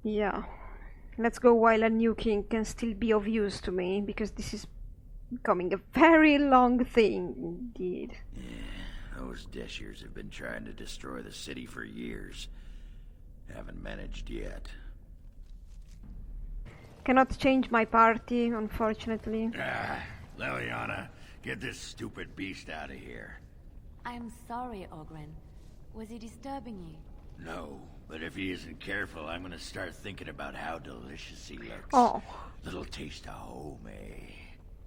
Yeah. Let's go while a new king can still be of use to me, because this is becoming a very long thing indeed. Yeah, those Deshirs have been trying to destroy the city for years. Haven't managed yet. Cannot change my party, unfortunately. Liliana, get this stupid beast out of here. I'm sorry, Ogren. Was he disturbing you? No, but if he isn't careful, I'm gonna start thinking about how delicious he looks. Oh. Little taste of home, eh?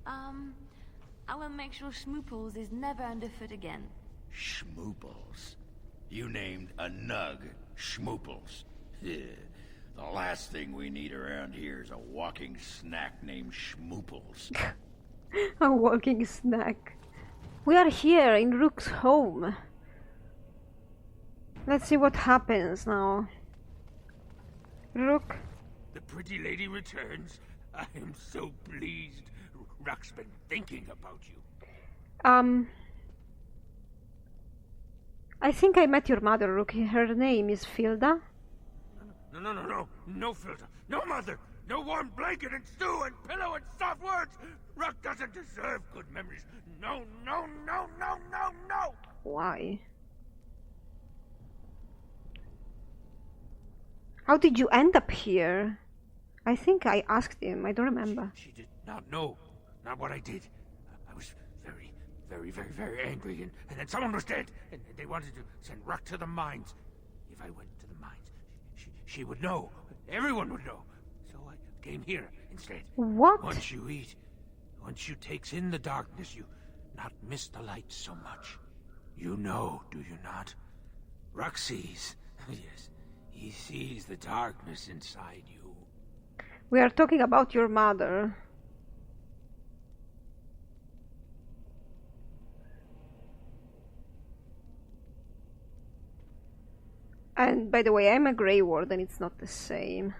I will make sure Schmooples is never underfoot again. Schmooples? You named a nug Schmooples. The last thing we need around here is a walking snack named Schmooples. A walking snack. We are here in Rook's home. Let's see what happens now. Rook. The pretty lady returns. I am so pleased. Rook's been thinking about you. I think I met your mother, Rook. Her name is Filda. No filter. No mother. No warm blanket and stew and pillow and soft words. Rook doesn't deserve good memories. No. Why? How did you end up here? I think I asked him. I don't remember. She did not know. Not what I did. I was very angry, and then someone was dead, and they wanted to send Rook to the mines. If I went to the mines, she would know. Everyone would know. So I came here instead. What? Once you eat, once you takes in the darkness, you not miss the light so much. You know, do you not? Rook sees. Yes, he sees the darkness inside you. We are talking about your mother. And by the way, I'm a Grey Warden, it's not the same.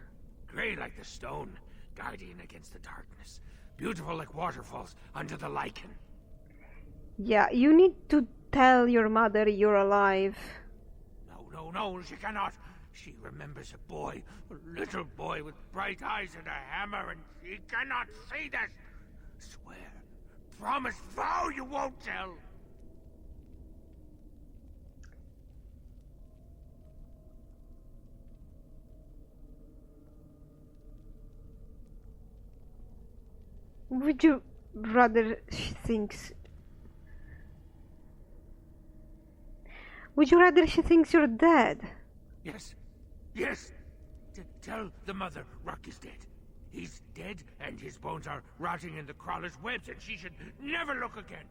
Grey like the stone, guardian against the darkness. Beautiful like waterfalls under the lichen. Yeah, you need to tell your mother you're alive. No, she cannot. She remembers a boy, a little boy with bright eyes and a hammer, and she cannot see this. Swear, promise, vow you won't tell. Would you rather she thinks... Would you rather she thinks you're dead? Yes. Tell the mother Rook is dead. He's dead, and his bones are rotting in the crawler's webs, and she should never look again.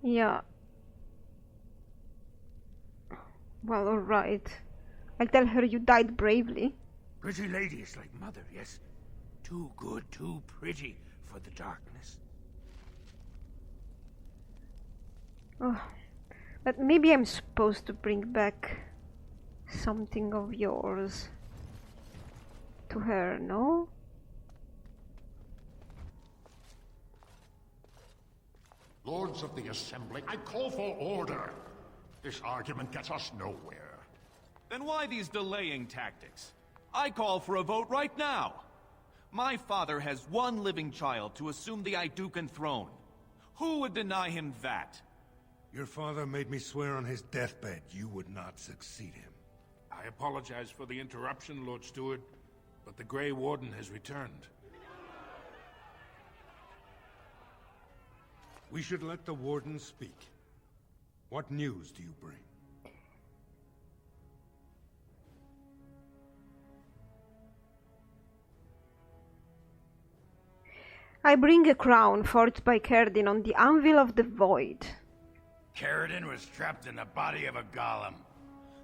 Yeah. Well, alright. I'll tell her you died bravely. Pretty lady is like mother, yes. Too good, too pretty for the darkness. Oh, but maybe I'm supposed to bring back something of yours to her, no? Lords of the Assembly, I call for order. This argument gets us nowhere. Then why these delaying tactics? I call for a vote right now. My father has one living child to assume the Idukan throne. Who would deny him that? Your father made me swear on his deathbed you would not succeed him. I apologize for the interruption, Lord Steward, but the Grey Warden has returned. We should let the Warden speak. What news do you bring? I bring a crown forged by Cerdin on the anvil of the void. Cerdin was trapped in the body of a golem.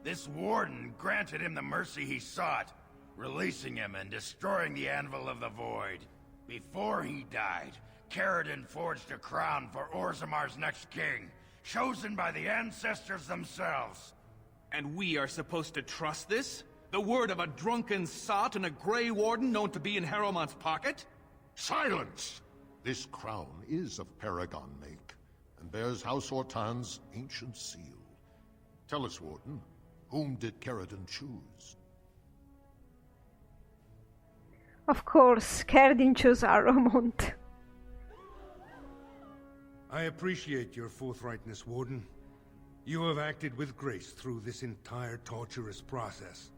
This warden granted him the mercy he sought, releasing him and destroying the anvil of the void. Before he died, Cerdin forged a crown for Orzamar's next king, chosen by the ancestors themselves. And we are supposed to trust this? The word of a drunken sot and a Grey Warden known to be in Harrowmont's pocket? Silence! This crown is of Paragon make, and bears House Ortan's ancient seal. Tell us, Warden, Whom did Cerridon choose? Of course, Cerridon chose Harrowmont. I appreciate your forthrightness, Warden. You have acted with grace through this entire torturous process.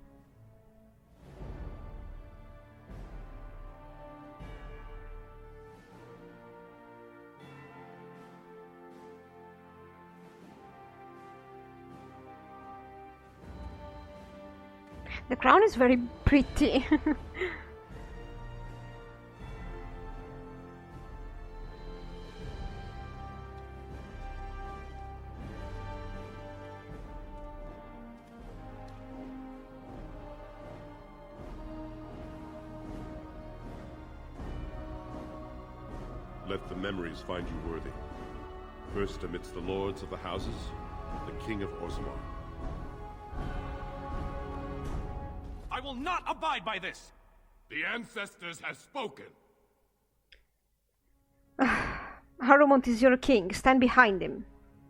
The crown is very pretty. Let the memories find you worthy. First amidst the lords of the houses, the King of Orzammar. I will not abide by this! The ancestors have spoken. Harrowmont is your king. Stand behind him.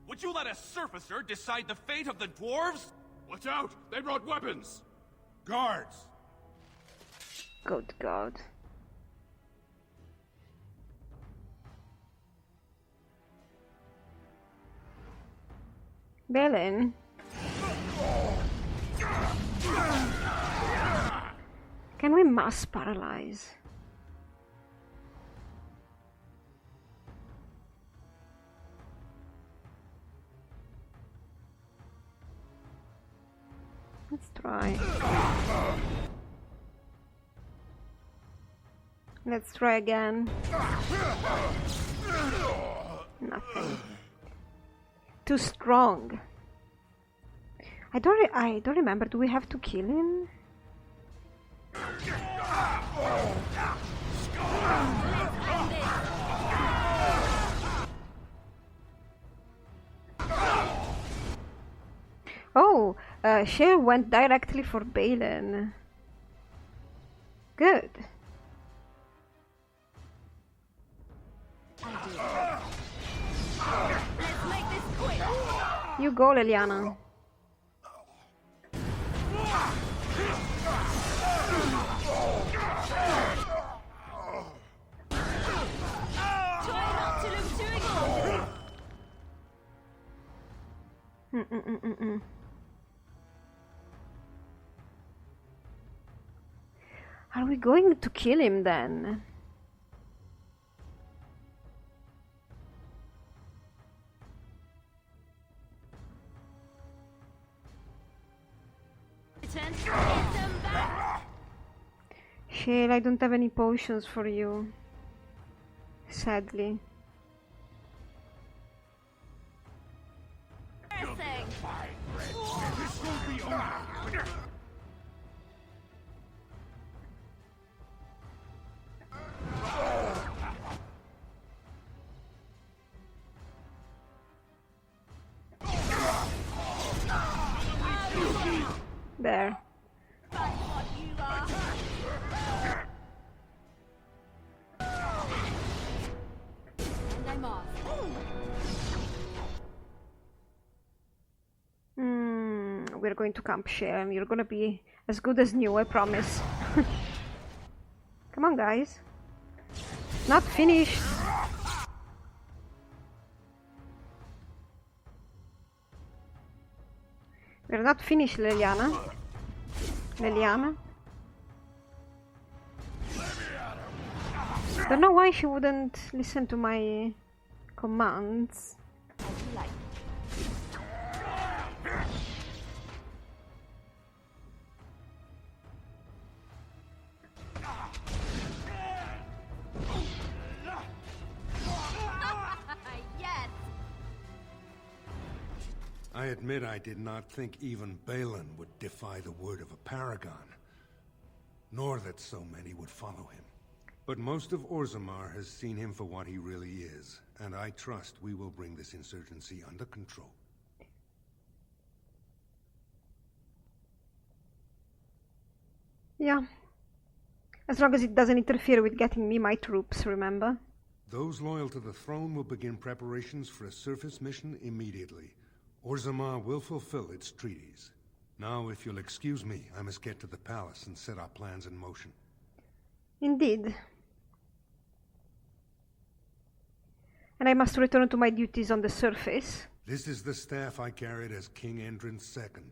Would you let a surfacer decide the fate of the dwarves? Watch out! They brought weapons! Guards! Good God. Balin. Can we mass paralyze? Let's try. Let's try again. Nothing. Too strong. I don't remember. Do we have to kill him? Oh, she went directly for Balin. Good. You go, Leliana. Are we going to kill him then? Shale, I don't have any potions for you. Sadly. There. We're going to camp share and you're gonna be as good as new, I promise. Come on, guys. Not finished. We're not finished, Leliana. Leliana. Don't know why she wouldn't listen to my commands. I admit I did not think even Balin would defy the word of a paragon, nor that so many would follow him. But most of Orzammar has seen him for what he really is, and I trust we will bring this insurgency under control. Yeah. As long as it doesn't interfere with getting me my troops, remember? Those loyal to the throne will begin preparations for a surface mission immediately. Orzammar will fulfill its treaties. Now, if you'll excuse me, I must get to the palace and set our plans in motion. Indeed. And I must return to my duties on the surface. This is the staff I carried as King Endrin's II.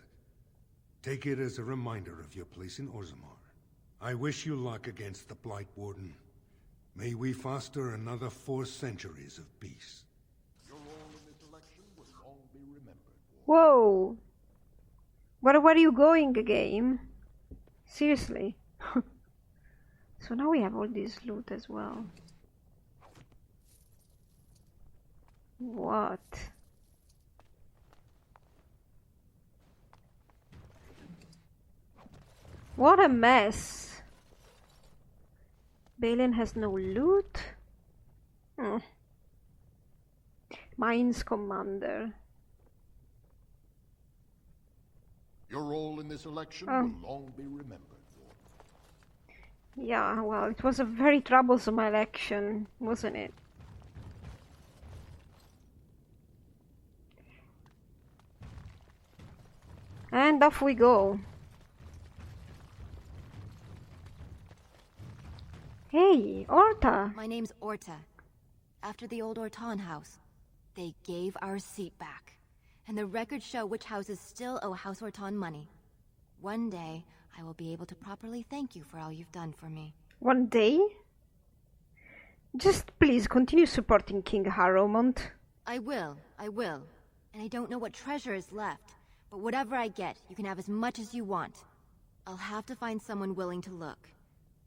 Take it as a reminder of your place in Orzammar. I wish you luck against the Blight Warden. May we foster another 4 centuries of peace. Your role in this election will long be remembered. Whoa! Where were you going, game? Seriously. So now we have all this loot as well. What? What a mess! Balin has no loot? Mines Commander. Your role in this election will long be remembered. Yeah, well, it was a very troublesome election, wasn't it? And off we go. Hey, Orta! My name's Orta. After the old Orton house, they gave our seat back. And the records show which houses still owe House Orton money. One day, I will be able to properly thank you for all you've done for me. One day? Just please continue supporting King Harrowmont. I will. And I don't know what treasure is left, but whatever I get, you can have as much as you want. I'll have to find someone willing to look.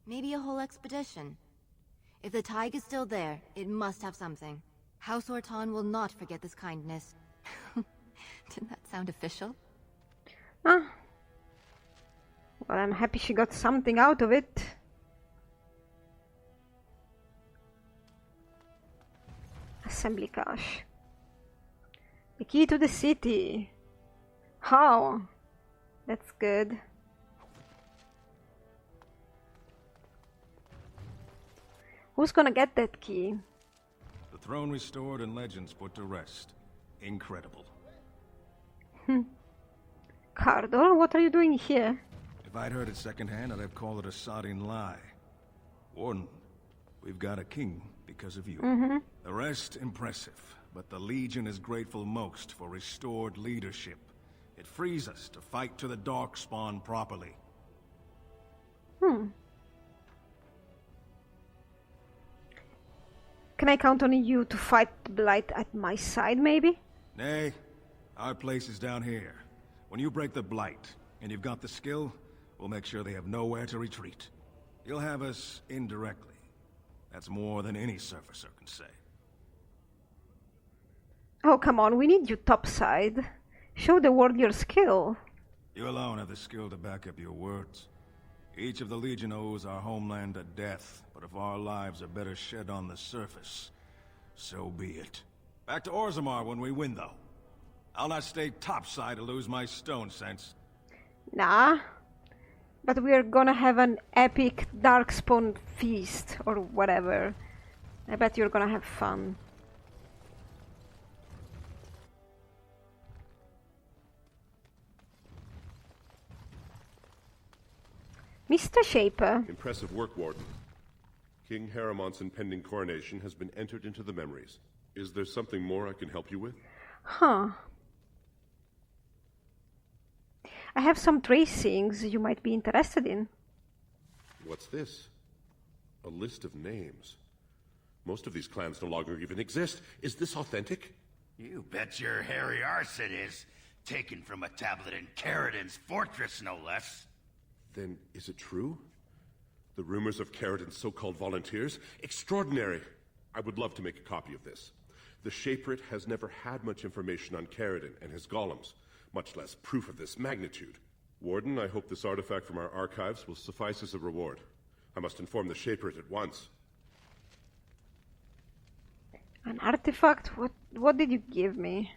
Maybe a whole expedition. If the tide is still there, it must have something. House Orton will not forget this kindness. Didn't that sound official? Well, I'm happy she got something out of it. Assembly cache. The key to the city. How? That's good. Who's gonna get that key? The throne restored and legends put to rest. Incredible. Cardor, what are you doing here? If I'd heard it secondhand, I'd have called it a sodding lie. Warden, we've got a king because of you. The rest, impressive, but the Legion is grateful most for restored leadership. It frees us to fight to the Darkspawn properly. Can I count on you to fight the Blight at my side, maybe? Nay, our place is down here. When you break the Blight, and you've got the skill, we'll make sure they have nowhere to retreat. You'll have us indirectly. That's more than any surfacer can say. Oh, come on, we need you topside. Show the world your skill. You alone have the skill to back up your words. Each of the Legion owes our homeland a death, but if our lives are better shed on the surface, so be it. Back to Orzammar when we win, though. I'll not stay topside to lose my stone sense. Nah. But we're gonna have an epic Darkspawn feast, or whatever. I bet you're gonna have fun. Mr. Shaper. Impressive work, Warden. King Harrowmont's impending coronation has been entered into the memories. Is there something more I can help you with? Huh. I have some tracings you might be interested in. What's this? A list of names. Most of these clans no longer even exist. Is this authentic? You bet your hairy arse it is. Taken from a tablet in Caridin's fortress, no less. Then is it true? The rumors of Caridin's so-called volunteers? Extraordinary! I would love to make a copy of this. The Shaperate has never had much information on Caridin and his golems, much less proof of this magnitude. Warden, I hope this artifact from our archives will suffice as a reward. I must inform the Shaperate at once. An artifact? What did you give me?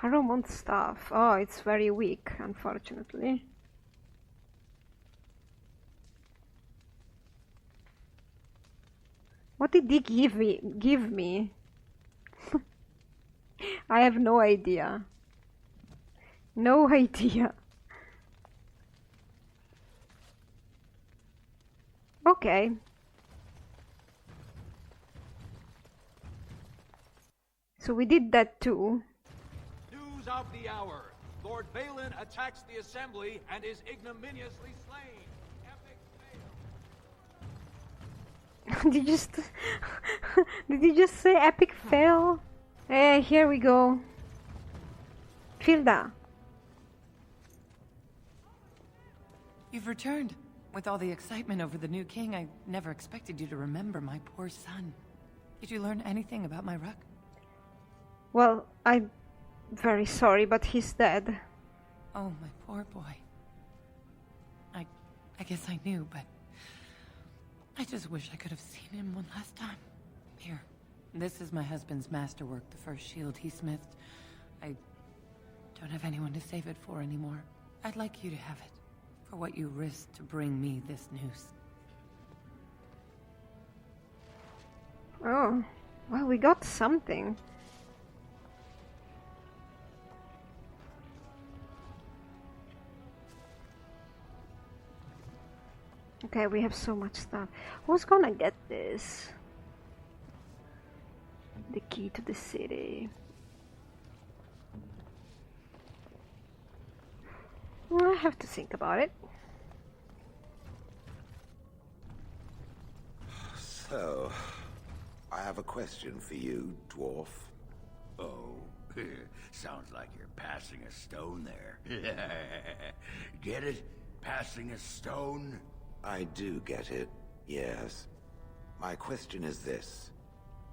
Harrowmont staff. Oh, it's very weak, unfortunately. What did he give me? I have no idea. No idea. Okay. So we did that too. News of the hour. Lord Balin attacks the assembly and is ignominiously slain. Epic fail. Did you just say epic fail? Hey, here we go. Filda. You've returned. With all the excitement over the new king, I never expected you to remember my poor son. Did you learn anything about my Ruck? Well, I'm very sorry, but he's dead. Oh, my poor boy. I guess I knew, but I just wish I could have seen him one last time. Here, this is my husband's masterwork, the first shield he smithed. I don't have anyone to save it for anymore. I'd like you to have it, for what you risked to bring me this news. Oh, well, we got something. Okay, we have so much stuff. Who's gonna get this? The key to the city. I have to think about it. So, I have a question for you, dwarf. Oh, sounds like you're passing a stone there. Get it? Passing a stone? I do get it, yes. My question is this.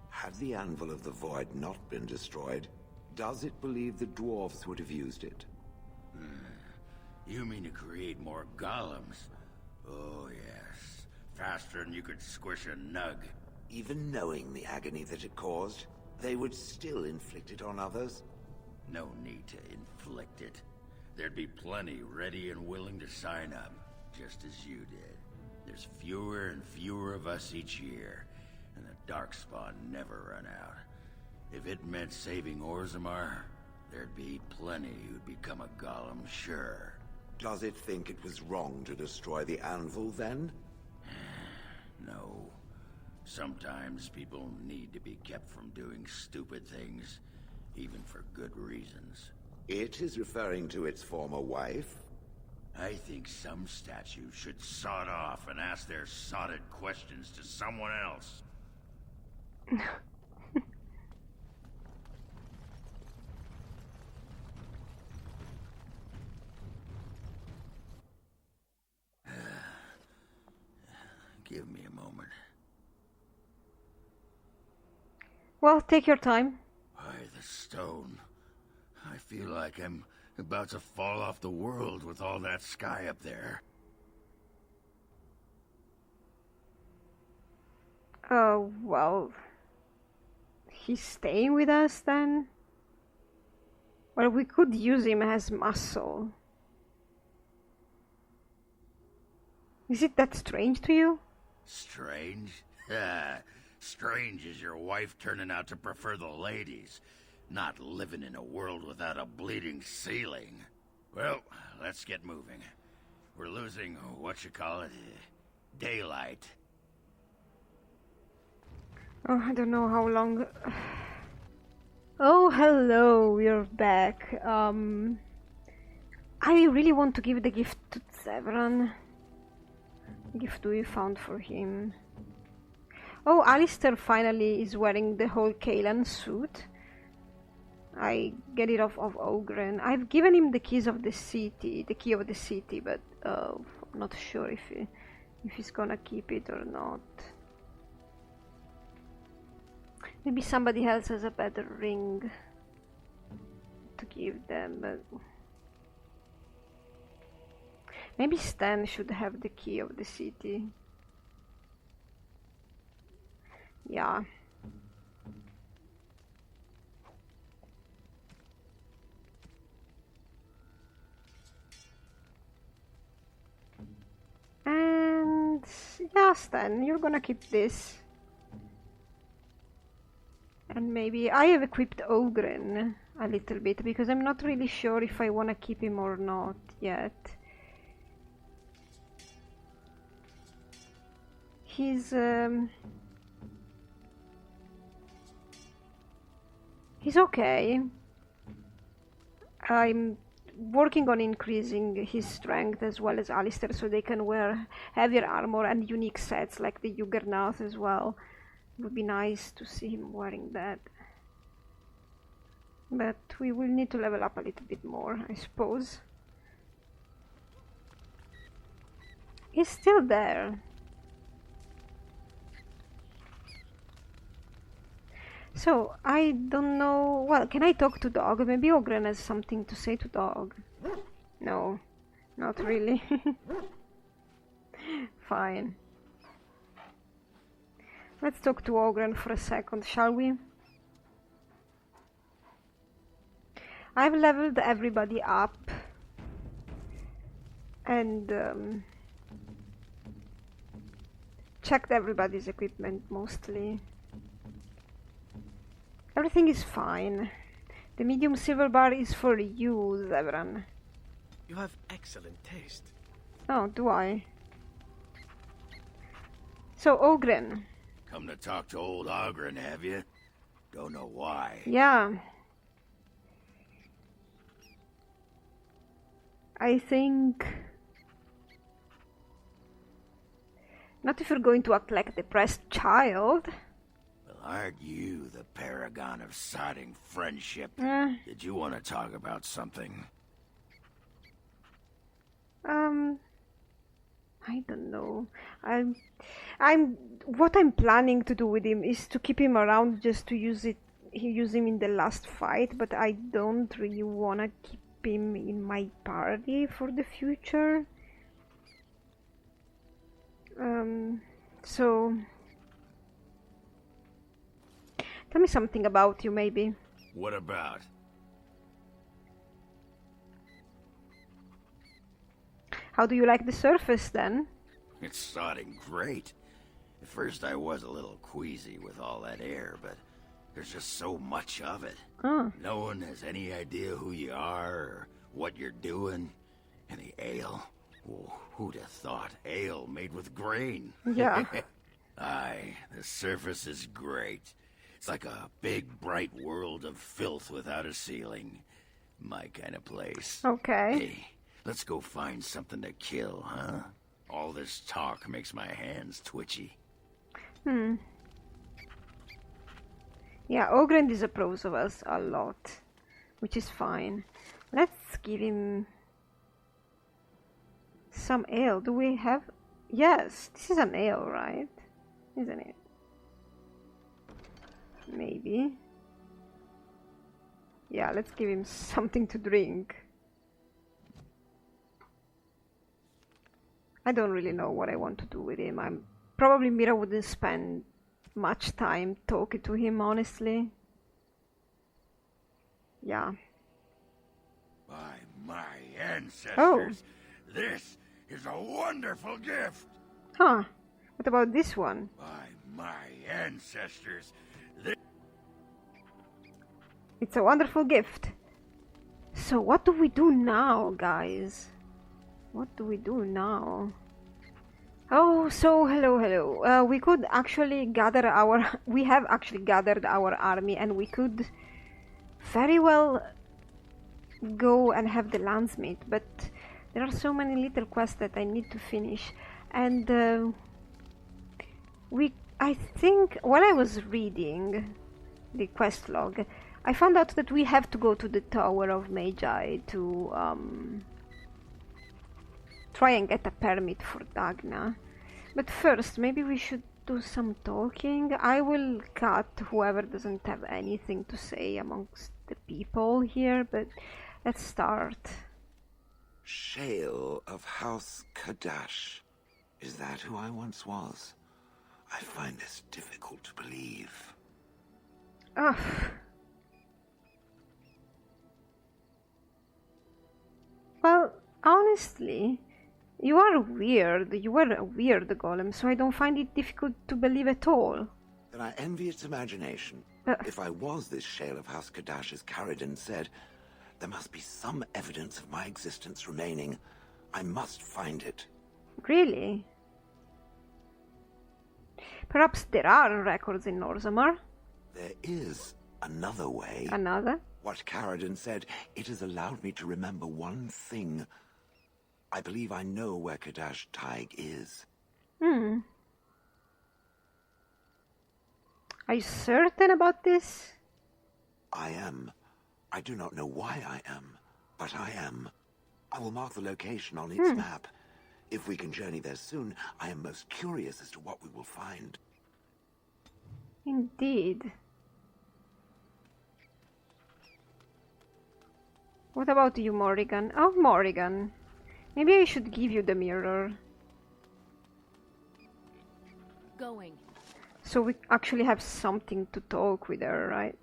Had the Anvil of the Void not been destroyed, does it believe the dwarves would have used it? You mean to create more golems? Oh, yes. Faster than you could squish a nug. Even knowing the agony that it caused, they would still inflict it on others? No need to inflict it. There'd be plenty ready and willing to sign up, just as you did. There's fewer and fewer of us each year, and the Darkspawn never run out. If it meant saving Orzammar, there'd be plenty who'd become a golem, sure. Does it think it was wrong to destroy the Anvil, then? No. Sometimes people need to be kept from doing stupid things, even for good reasons. It is referring to its former wife? I think some statues should sod off and ask their sodded questions to someone else. Give me a moment. Well, take your time. By the stone. I feel like I'm about to fall off the world with all that sky up there. Oh, well... He's staying with us then? Well, we could use him as muscle. Is it that strange to you? Strange? Strange is your wife turning out to prefer the ladies. Not living in a world without a bleeding ceiling. Well, let's get moving. We're losing, daylight. Oh, I don't know how long... Oh, hello, we're back. I really want to give the gift to Severan. Gift we found for him. Oh, Alistair finally is wearing the whole Kaelan suit. I get it off of Ogren. I've given him the keys of the city, the key of the city, but I'm not sure if he's gonna keep it or not. Maybe somebody else has a better ring to give them, but maybe Stan should have the key of the city. Yeah. And yeah, Stan, you're gonna keep this. And maybe I have equipped Ogren a little bit because I'm not really sure if I want to keep him or not yet. He's okay. I'm working on increasing his strength as well as Alistair so they can wear heavier armor and unique sets like the Juggernaut as well. It would be nice to see him wearing that. But we will need to level up a little bit more, I suppose. He's still there. So, I don't know... Well, can I talk to Dog? Maybe Ogren has something to say to Dog. No, not really. Fine. Let's talk to Ogren for a second, shall we? I've leveled everybody up. And checked everybody's equipment mostly. Everything is fine. The medium silver bar is for you, Zevran. You have excellent taste. Oh, do I? So, Ogren. Come to talk to old Ogren, have you? Don't know why. Yeah. I think... Not if you're going to act like a depressed child. Well, aren't you the paragon of sodding friendship? Did you want to talk about something? I don't know. What I'm planning to do with him is to keep him around just to use him in the last fight, but I don't really want to keep him in my party for the future. So tell me something about you, maybe. What about? How do you like the surface, then? It's sodding great. At first I was a little queasy with all that air, but there's just so much of it. No one has any idea who you are or what you're doing. And the ale? Oh, who'd have thought ale made with grain? Yeah. Aye, the surface is great. It's like a big, bright world of filth without a ceiling. My kind of place. Okay. Hey, let's go find something to kill, huh? All this talk makes my hands twitchy. Yeah, Ogren disapproves of us a lot, which is fine. Let's give him some ale. Do we have... Yes, this is an ale, right? Isn't it? Maybe. Yeah, let's give him something to drink. I don't really know what I want to do with him. Probably Mira wouldn't spend much time talking to him, honestly. Yeah. By my ancestors, this is a wonderful gift. Huh. What about this one? By my ancestors, this... It's a wonderful gift. So what do we do now, guys? What do we do now? Oh, so hello. We could actually gather our... We have actually gathered our army, and we could very well go and have the landsmith, but there are so many little quests that I need to finish. And I think while I was reading the quest log, I found out that we have to go to the Tower of Magi to try and get a permit for Dagna. But first, maybe we should do some talking. I will cut whoever doesn't have anything to say amongst the people here, but let's start. Shale of House Kadash. Is that who I once was? I find this difficult to believe. Ugh. Well, honestly, you are weird. You were a weird golem, so I don't find it difficult to believe at all. Then Can I envy its imagination? If I was this shale of Huskadash as Caridin said, there must be some evidence of my existence remaining. I must find it. Really? Perhaps there are records in Orzammar? There is another way. Another? What Caridin said, it has allowed me to remember one thing. I believe I know where Kadash Taig is. Are you certain about this? I am. I do not know why I am, but I am. I will mark the location on its map. If we can journey there soon, I am most curious as to what we will find. Indeed. What about you, Morrigan? Oh, Morrigan. Maybe I should give you the mirror. Going. So we actually have something to talk with her, right?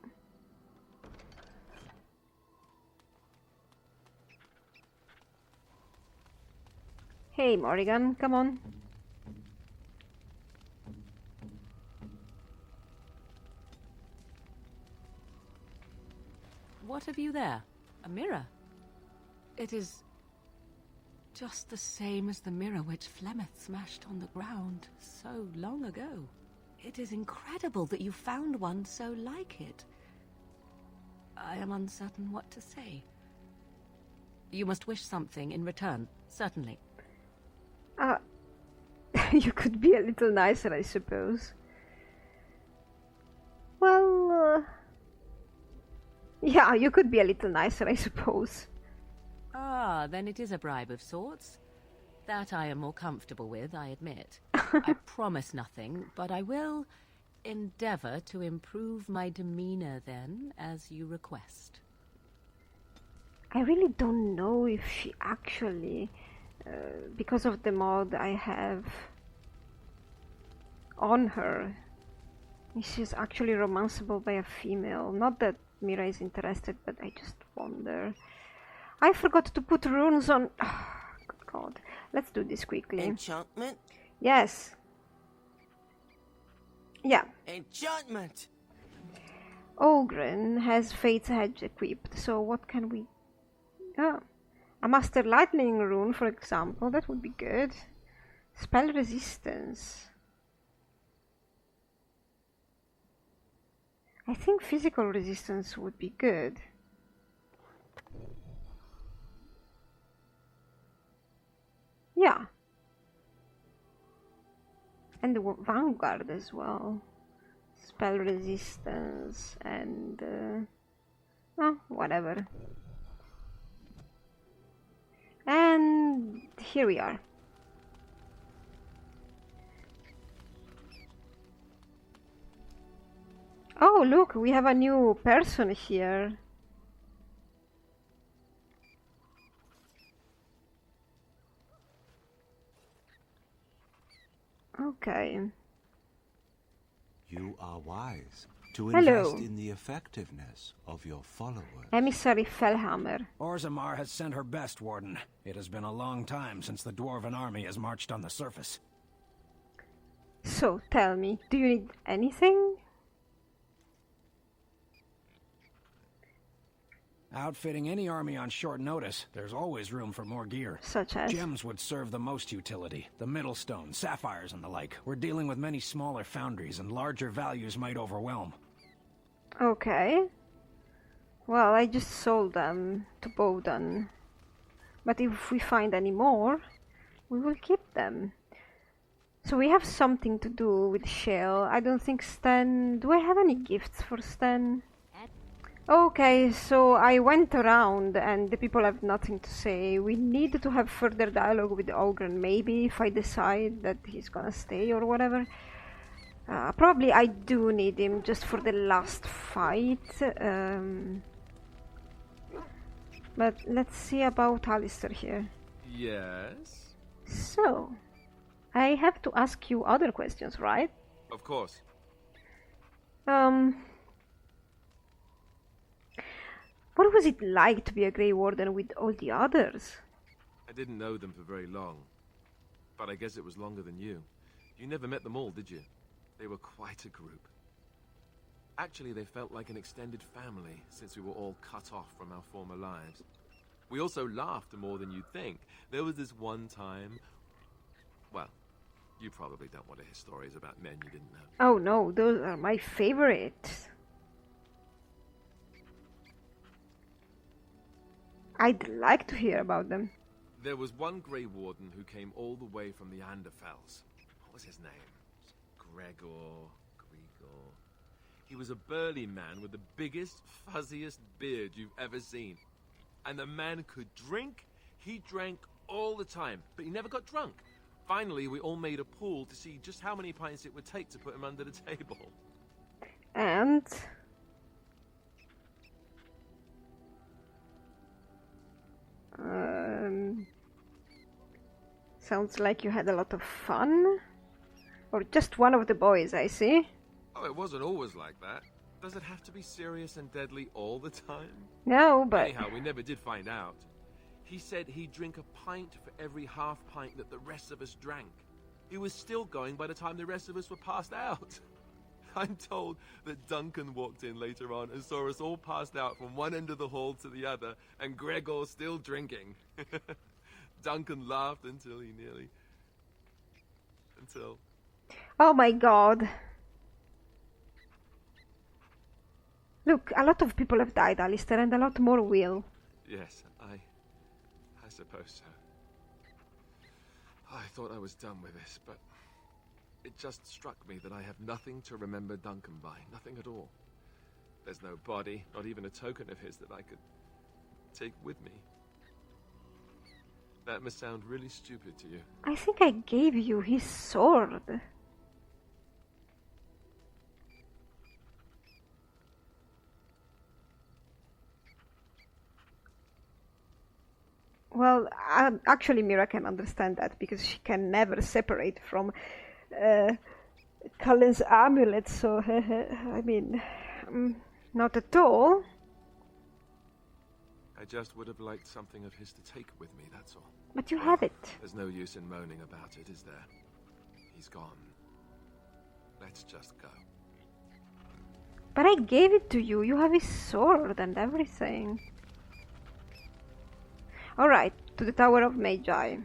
Hey, Morrigan, come on. What have you there? A mirror? It is just the same as the mirror which Flemeth smashed on the ground so long ago. It is incredible that you found one so like it. I am uncertain what to say. You must wish something in return, certainly. You could be a little nicer, I suppose. Well, yeah, you could be a little nicer, I suppose. Ah, then it is a bribe of sorts. That I am more comfortable with, I admit. I promise nothing, but I will endeavor to improve my demeanor then, as you request. I really don't know if she actually, because of the mod I have on her, she's actually romanceable by a female. Not that Mira is interested, but I just wonder. I forgot to put runes on... Oh, good God. Let's do this quickly. Enchantment? Yes. Yeah. Enchantment! Ogren has Fate's Hedge equipped, so what can we... Oh. A Master Lightning rune, for example, that would be good. Spell resistance. I think physical resistance would be good. Yeah. And the Vanguard as well. Spell resistance and... oh, whatever. And here we are. Oh, look, we have a new person here. Okay. You are wise to Hello. invest in the effectiveness of your followers. Emissary Fellhammer. Orzammar has sent her best, Warden. It has been a long time since the Dwarven army has marched on the surface. So, tell me, do you need anything? Outfitting any army on short notice, there's always room for more gear. Such as? Gems would serve the most utility. The Middlestone, sapphires and the like. We're dealing with many smaller foundries and larger values might overwhelm. Okay. Well, I just sold them to Bowden. But if we find any more, we will keep them. So we have something to do with Shale. I don't think Sten... Do I have any gifts for Sten? Okay, so I went around and the people have nothing to say. We need to have further dialogue with Ogren, maybe, if I decide that he's gonna stay or whatever. Probably I do need him just for the last fight. But let's see about Alistair here. Yes? So, I have to ask you other questions, right? Of course. What was it like to be a Grey Warden with all the others? I didn't know them for very long. But I guess it was longer than you. You never met them all, did you? They were quite a group. Actually, they felt like an extended family since we were all cut off from our former lives. We also laughed more than you'd think. There was this one time... Well, you probably don't want to hear stories about men you didn't know. Oh no, those are my favorites. I'd like to hear about them. There was one Grey Warden who came all the way from the Anderfells. What was his name? Gregor. He was a burly man with the biggest, fuzziest beard you've ever seen. And the man could drink. He drank all the time, but he never got drunk. Finally, we all made a pool to see just how many pints it would take to put him under the table. And... sounds like you had a lot of fun. Or just one of the boys, I see. Oh, it wasn't always like that. Does it have to be serious and deadly all the time? No, but... Anyhow, we never did find out. He said he'd drink a pint for every half pint that the rest of us drank. He was still going by the time the rest of us were passed out. I'm told that Duncan walked in later on and saw us all passed out from one end of the hall to the other, and Gregor still drinking. Duncan laughed until he nearly... Until... Oh my god. Look, a lot of people have died, Alistair, and a lot more will. Yes, I suppose so. I thought I was done with this, but it just struck me that I have nothing to remember Duncan by. Nothing at all. There's no body, not even a token of his that I could take with me. That must sound really stupid to you. I think I gave you his sword. Well, actually Mira can understand that, because she can never separate from Cullen's amulet, so I mean, not at all. I just would have liked something of his to take with me, that's all. But you have it. There's no use in moaning about it, is there? He's gone. Let's just go. But I gave it to you. You have his sword and everything. Alright, to the Tower of Magi.